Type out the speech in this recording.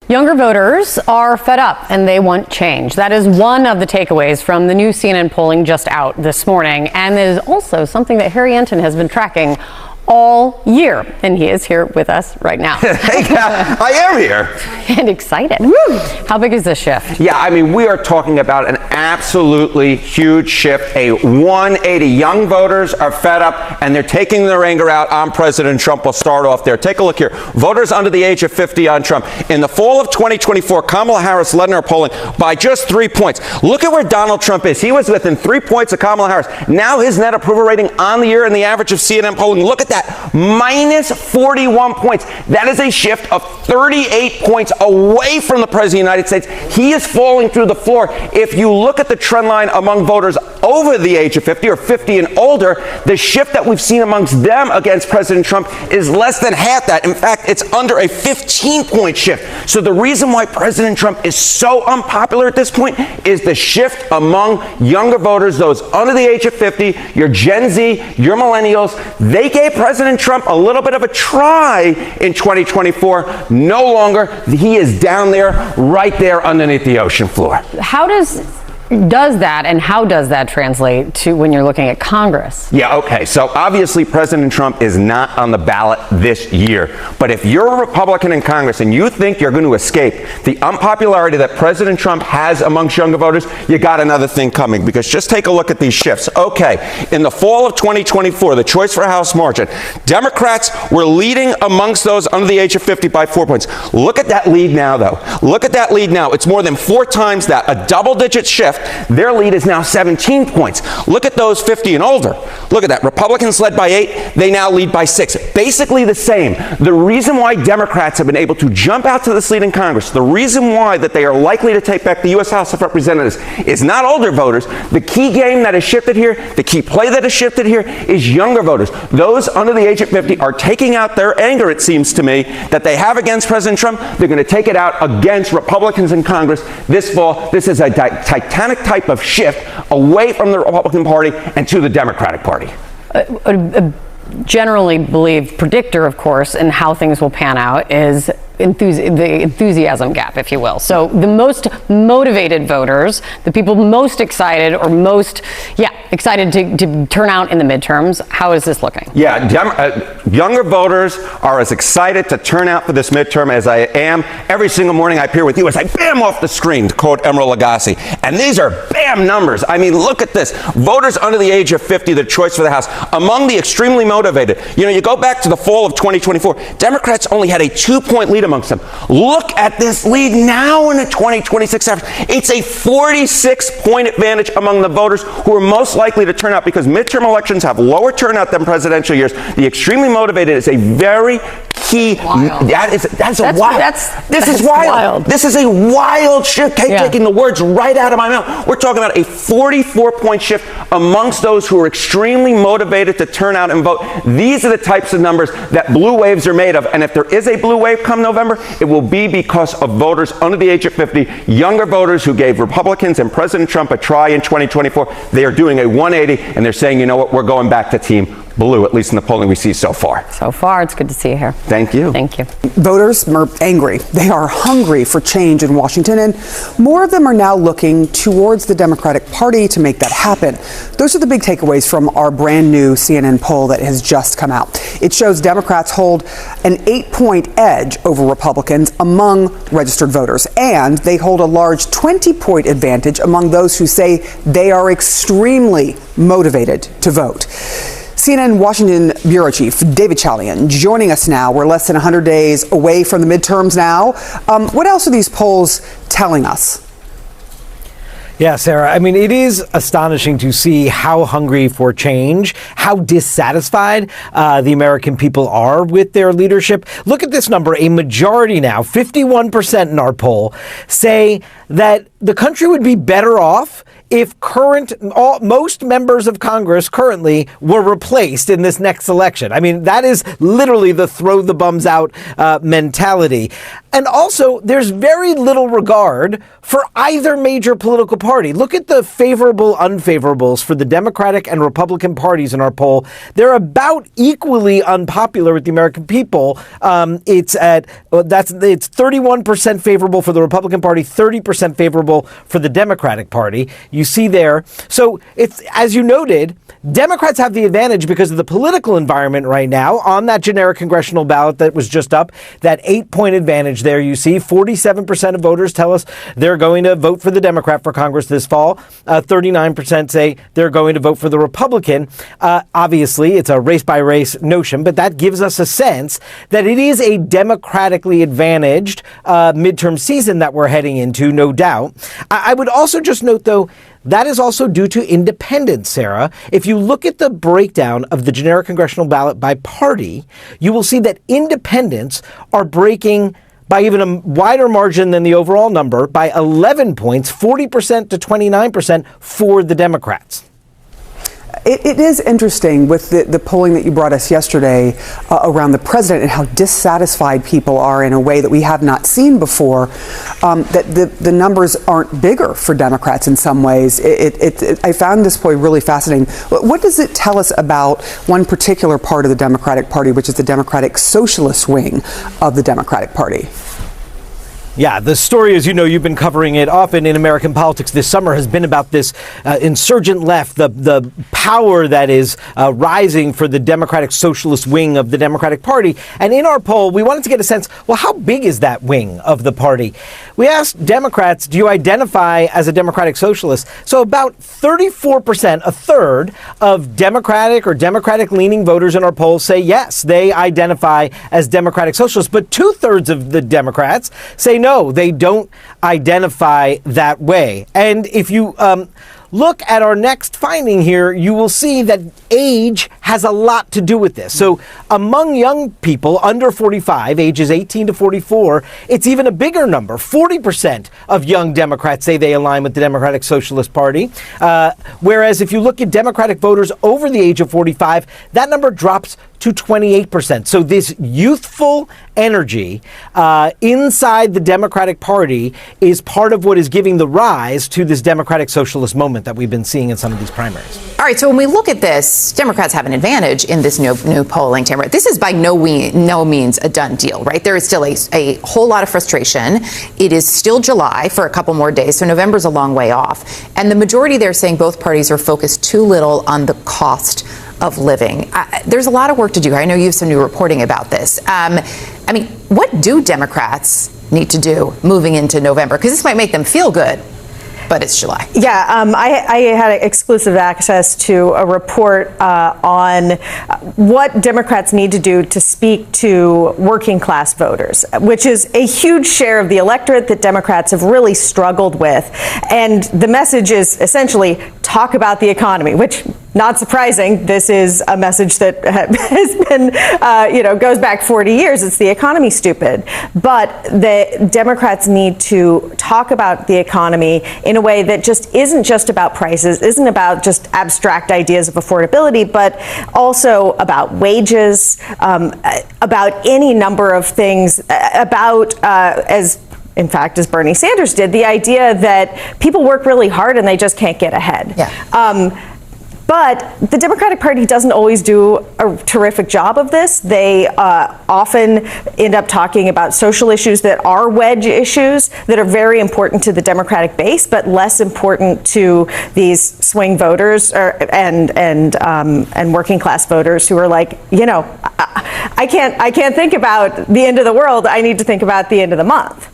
Younger voters are fed up and they want change. That is one of the takeaways from the new CNN polling just out this morning, and is also something that Harry Enton has been tracking all year, and he is here with us right now. Hey, I am here. And excited. Woo. How big is this shift? Yeah, I mean, we are talking about an absolutely huge shift, a 180. Young voters are fed up, and they're taking their anger out on President Trump. We'll start off there. Take a look here. Voters under the age of 50 on Trump. In the fall of 2024, Kamala Harris led in our polling by just 3 points. Look at where Donald Trump is. He was within 3 points of Kamala Harris. Now his net approval rating on the year and the average of CNN polling, look at that. Minus 41 points. That is a shift of 38 points away from the President of the United States. He is falling through the floor. If you look at the trend line among voters over the age of 50 or 50 and older, the shift that we've seen amongst them against President Trump is less than half that. In fact, it's under a 15-point shift. So the reason why President Trump is so unpopular at this point is the shift among younger voters, those under the age of 50, your Gen Z, your millennials. They gave President Trump a little bit of a try in 2024. No longer. He is down there, right there underneath the ocean floor. How does that translate to when you're looking at Congress? Yeah, okay. So obviously President Trump is not on the ballot this year. But if you're a Republican in Congress and you think you're going to escape the unpopularity that President Trump has amongst younger voters, you got another thing coming, because just take a look at these shifts. Okay, in the fall of 2024, the choice for House margin, Democrats were leading amongst those under the age of 50 by 4 points. Look at that lead now, though. Look at that lead now. It's more than 4 times that, a double-digit shift. Their lead is now 17 points. Look at those 50 and older. Look at that. Republicans led by 8. They now lead by 6. Basically the same. The reason why Democrats have been able to jump out to this lead in Congress, the reason why that they are likely to take back the U.S. House of Representatives is not older voters. The key game that has shifted here, the key play that has shifted here is younger voters. Those under the age of 50 are taking out their anger, it seems to me, that they have against President Trump. They're going to take it out against Republicans in Congress this fall. This is a titanic type of shift away from the Republican Party and to the Democratic Party. Generally believed predictor, of course, in how things will pan out is the enthusiasm gap, if you will. So the most motivated voters, the people most excited or most, excited to turn out in the midterms. How is this looking? Yeah, younger voters are as excited to turn out for this midterm as I am. Every single morning I appear with you as I bam off the screen, to quote Emeril Lagasse. And these are bam numbers. I mean, look at this. Voters under the age of 50, the choice for the House, among the extremely motivated. You know, you go back to the fall of 2024, Democrats only had a 2-point lead amongst them. Look at this lead now in the 2026 average. It's a 46-point advantage among the voters who are most likely to turn out, because midterm elections have lower turnout than presidential years. The extremely motivated is a very key. That's wild. This is a wild shift. Taking the words right out of my mouth. We're talking about a 44-point shift amongst those who are extremely motivated to turn out and vote. These are the types of numbers that blue waves are made of. And if there is a blue wave come November, it will be because of voters under the age of 50, younger voters who gave Republicans and President Trump a try in 2024. They are doing a 180, and they're saying, you know what, we're going back to Team Blue, at least in the polling we see so far. So far, it's good to see you here. Thank you. Thank you. Voters are angry. They are hungry for change in Washington, and more of them are now looking towards the Democratic Party to make that happen. Those are the big takeaways from our brand new CNN poll that has just come out. It shows Democrats hold an 8-point edge over Republicans among registered voters, and they hold a large 20-point advantage among those who say they are extremely motivated to vote. CNN Washington Bureau Chief David Chalian joining us now. We're less than 100 days away from the midterms now. What else are these polls telling us? Yeah, Sarah, I mean, it is astonishing to see how hungry for change, how dissatisfied the American people are with their leadership. Look at this number. A majority now, 51% in our poll, say that the country would be better off if most members of Congress currently were replaced in this next election. I mean, that is literally the throw the bums out mentality. And also, there's very little regard for either major political Party. Look at the favorable, unfavorables for the Democratic and Republican parties in our poll. They're about equally unpopular with the American people. It's 31% favorable for the Republican Party, 30% favorable for the Democratic Party. You see there. So it's, as you noted, Democrats have the advantage because of the political environment right now on that generic congressional ballot that was just up. That 8-point advantage there you see. 47% of voters tell us they're going to vote for the Democrat for Congress this fall. 39% say they're going to vote for the Republican. Obviously, it's a race-by-race notion, but that gives us a sense that it is a democratically advantaged midterm season that we're heading into, no doubt. I would also just note, though, that is also due to independents, Sarah. If you look at the breakdown of the generic congressional ballot by party, you will see that independents are breaking by even a wider margin than the overall number, by 11 points, 40% to 29% for the Democrats. It is interesting with the polling that you brought us yesterday around the president and how dissatisfied people are in a way that we have not seen before, that the numbers aren't bigger for Democrats in some ways. I found this poll really fascinating. What does it tell us about one particular part of the Democratic Party, which is the Democratic Socialist wing of the Democratic Party? Yeah, the story, as you know, you've been covering it often in American politics this summer, has been about this insurgent left, the power that is rising for the Democratic Socialist wing of the Democratic Party. And in our poll, we wanted to get a sense, well, how big is that wing of the party? We asked Democrats, do you identify as a Democratic Socialist? So about 34%, a third of Democratic or Democratic-leaning voters in our poll say yes, they identify as Democratic Socialists. But 2/3 of the Democrats say no, they don't identify that way. And if you look at our next finding here, you will see that age has a lot to do with this. So among young people under 45, ages 18 to 44, it's even a bigger number. 40% of young Democrats say they align with the Democratic Socialist Party. Whereas if you look at Democratic voters over the age of 45, that number drops to 28%. So this youthful energy inside the Democratic Party is part of what is giving the rise to this Democratic Socialist moment that we've been seeing in some of these primaries. All right, so when we look at this, Democrats have an advantage in this new polling, Tamara. This is by no means a done deal, right? There is still a whole lot of frustration. It is still July for a couple more days, so November's a long way off. And the majority there saying both parties are focused too little on the cost of living. There's a lot of work to do. I know you have some new reporting about this. I mean, what do Democrats need to do moving into November? Because this might make them feel good, but it's July. Yeah, I had exclusive access to a report on what Democrats need to do to speak to working class voters, which is a huge share of the electorate that Democrats have really struggled with. And the message is essentially talk about the economy, which, not surprising, this is a message that has been, goes back 40 years. It's the economy, stupid. But the Democrats need to talk about the economy in a way that just isn't just about prices, isn't about just abstract ideas of affordability, but also about wages, about any number of things, about, as Bernie Sanders did, the idea that people work really hard and they just can't get ahead. Yeah. But the Democratic Party doesn't always do a terrific job of this. They often end up talking about social issues that are wedge issues that are very important to the Democratic base, but less important to these swing voters and working class voters who are like, I can't think about the end of the world. I need to think about the end of the month.